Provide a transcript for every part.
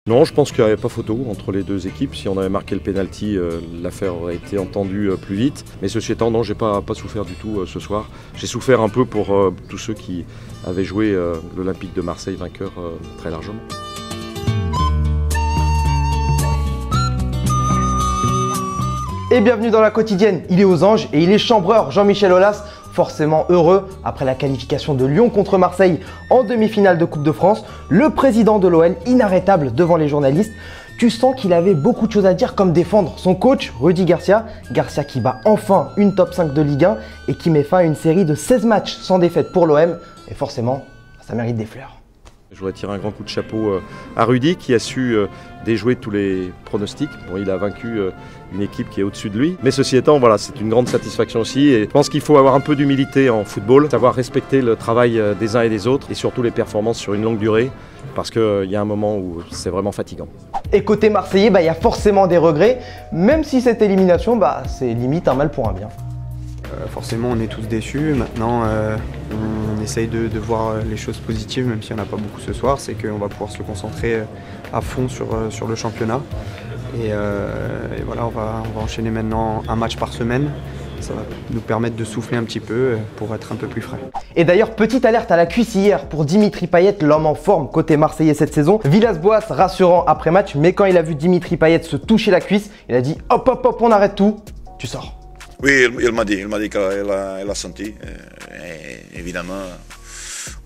Non, je pense qu'il n'y avait pas photo entre les deux équipes. Si on avait marqué le penalty, l'affaire aurait été entendue plus vite. Mais ceci étant, non, j'ai pas souffert du tout ce soir. J'ai souffert un peu pour tous ceux qui avaient joué l'Olympique de Marseille vainqueur très largement. Et bienvenue dans la quotidienne, il est aux anges et il est chambreur, Jean-Michel Aulas, forcément heureux après la qualification de Lyon contre Marseille en demi-finale de Coupe de France. Le président de l'OL, inarrêtable devant les journalistes, tu sens qu'il avait beaucoup de choses à dire comme défendre son coach Rudy Garcia. Garcia qui bat enfin une top 5 de Ligue 1 et qui met fin à une série de 16 matchs sans défaite pour l'OM et forcément, ça mérite des fleurs. Je voudrais tirer un grand coup de chapeau à Rudy qui a su déjouer tous les pronostics. Bon, il a vaincu une équipe qui est au-dessus de lui. Mais ceci étant, voilà, c'est une grande satisfaction aussi. Et je pense qu'il faut avoir un peu d'humilité en football, savoir respecter le travail des uns et des autres et surtout les performances sur une longue durée parce qu'il y a un moment où c'est vraiment fatigant. Et côté marseillais, il y a forcément des regrets, même si cette élimination, c'est limite un mal pour un bien. Forcément, on est tous déçus. Maintenant, on essaye de voir les choses positives, même si on n'a pas beaucoup ce soir. C'est qu'on va pouvoir se concentrer à fond sur le championnat. Et voilà, on va enchaîner maintenant un match par semaine. Ça va nous permettre de souffler un petit peu pour être un peu plus frais. Et d'ailleurs, petite alerte à la cuisse hier pour Dimitri Payet, l'homme en forme côté marseillais cette saison. Villas-Boas rassurant après match, mais quand il a vu Dimitri Payet se toucher la cuisse, il a dit hop hop hop, on arrête tout, tu sors. Oui, il m'a dit qu'elle a senti. Et évidemment,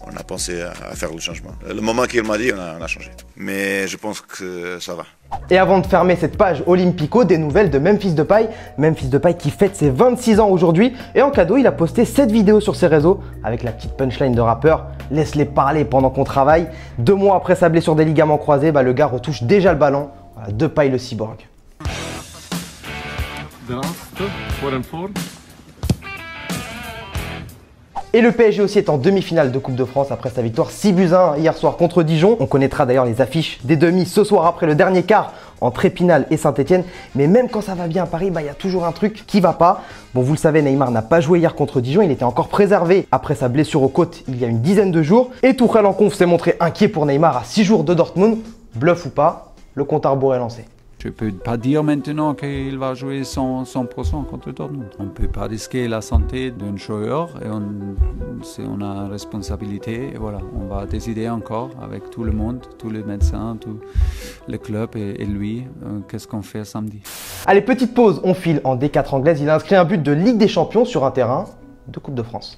on a pensé à faire le changement. Le moment qu'il m'a dit, on a changé. Mais je pense que ça va. Et avant de fermer cette page Olympico, des nouvelles de Memphis Depay. Memphis Depay qui fête ses 26 ans aujourd'hui. Et en cadeau, il a posté cette vidéo sur ses réseaux avec la petite punchline de rappeur. Laisse-les parler pendant qu'on travaille. 2 mois après sa blessure des ligaments croisés, le gars retouche déjà le ballon. Voilà, Depay le cyborg. Et le PSG aussi est en demi-finale de Coupe de France après sa victoire 6-1 hier soir contre Dijon. On connaîtra d'ailleurs les affiches des demi ce soir après le dernier quart entre Épinal et Saint-Etienne. Mais même quand ça va bien à Paris, il y a toujours un truc qui va pas. Bon, vous le savez, Neymar n'a pas joué hier contre Dijon. Il était encore préservé après sa blessure aux côtes il y a une dizaine de jours. Et Tuchel en conf s'est montré inquiet pour Neymar à 6 jours de Dortmund. Bluff ou pas, le compte à rebours est lancé. Je ne peux pas dire maintenant qu'il va jouer 100% contre Dortmund. On ne peut pas risquer la santé d'un joueur et on a une responsabilité. Et voilà, on va décider encore avec tout le monde, tous les médecins, tous les clubs et lui, qu'est-ce qu'on fait samedi. Allez, petite pause, on file en D4 anglaise. Il a inscrit un but de Ligue des Champions sur un terrain de Coupe de France.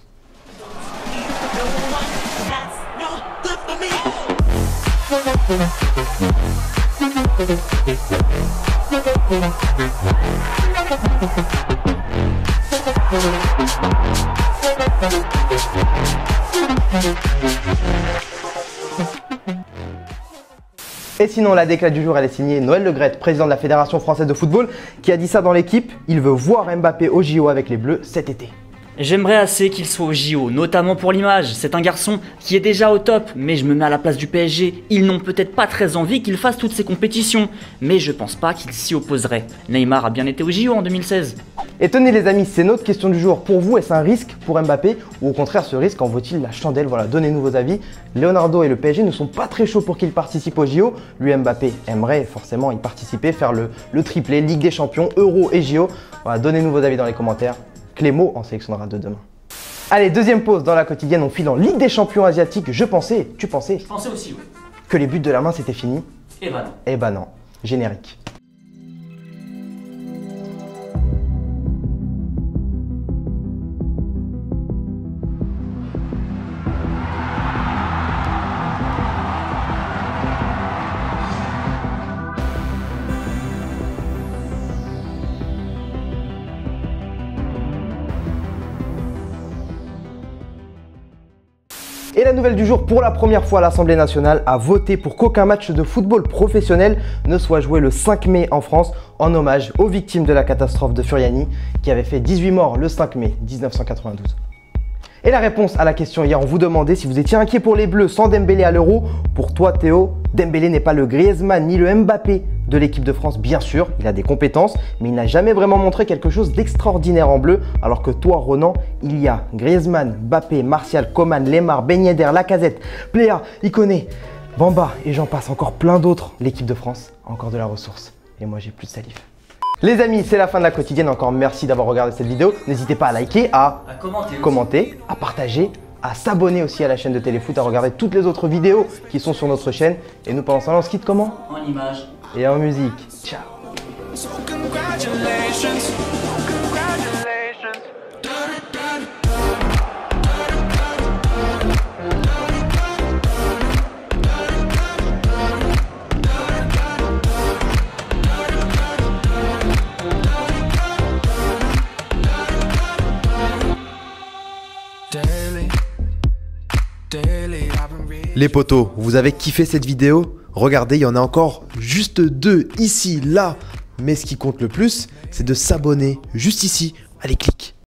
Et sinon, la déclat du jour, elle est signée Noël Le Graët, président de la Fédération Française de Football, qui a dit ça dans l'équipe. Il veut voir Mbappé au JO avec les Bleus cet été. J'aimerais assez qu'il soit au JO, notamment pour l'image. C'est un garçon qui est déjà au top, mais je me mets à la place du PSG. Ils n'ont peut-être pas très envie qu'il fasse toutes ces compétitions, mais je pense pas qu'il s'y opposerait. Neymar a bien été au JO en 2016. Et tenez les amis, c'est notre question du jour. Pour vous, est-ce un risque pour Mbappé ou au contraire ce risque en vaut-il la chandelle? Voilà, donnez-nous vos avis. Leonardo et le PSG ne sont pas très chauds pour qu'il participe au JO. Lui, Mbappé aimerait forcément y participer, faire le triplé, Ligue des Champions, Euro et JO. Voilà, donnez-nous vos avis dans les commentaires. Clément en sélectionnera 2 demain. Allez, deuxième pause dans la quotidienne, on file en Ligue des Champions asiatiques. Tu pensais Je pensais aussi, oui. Que les buts de la main c'était fini? Eh ben non. Générique. Et la nouvelle du jour, pour la première fois, l'Assemblée nationale a voté pour qu'aucun match de football professionnel ne soit joué le 5 mai en France en hommage aux victimes de la catastrophe de Furiani qui avait fait 18 morts le 5 mai 1992. Et la réponse à la question hier, on vous demandait si vous étiez inquiet pour les Bleus sans Dembélé à l'Euro. Pour toi Théo, Dembélé n'est pas le Griezmann ni le Mbappé de l'équipe de France, bien sûr, il a des compétences, mais il n'a jamais vraiment montré quelque chose d'extraordinaire en bleu, alors que toi Ronan, il y a Griezmann, Mbappé, Martial, Coman, Lemar, Ben Yedder, Lacazette, Pléa, Ikoné, Bamba et j'en passe, encore plein d'autres. L'équipe de France a encore de la ressource. Et moi, j'ai plus de salive. Les amis, c'est la fin de la quotidienne. Encore merci d'avoir regardé cette vidéo. N'hésitez pas à liker, à commenter, à partager, à s'abonner aussi à la chaîne de Téléfoot, à regarder toutes les autres vidéos qui sont sur notre chaîne. Et nous, pendant ce temps, on se quitte comment? En images. Et en musique. Ciao. So congratulations. Les potos, vous avez kiffé cette vidéo? Regardez, il y en a encore juste 2 ici, là. Mais ce qui compte le plus, c'est de s'abonner juste ici. Allez, cliquez.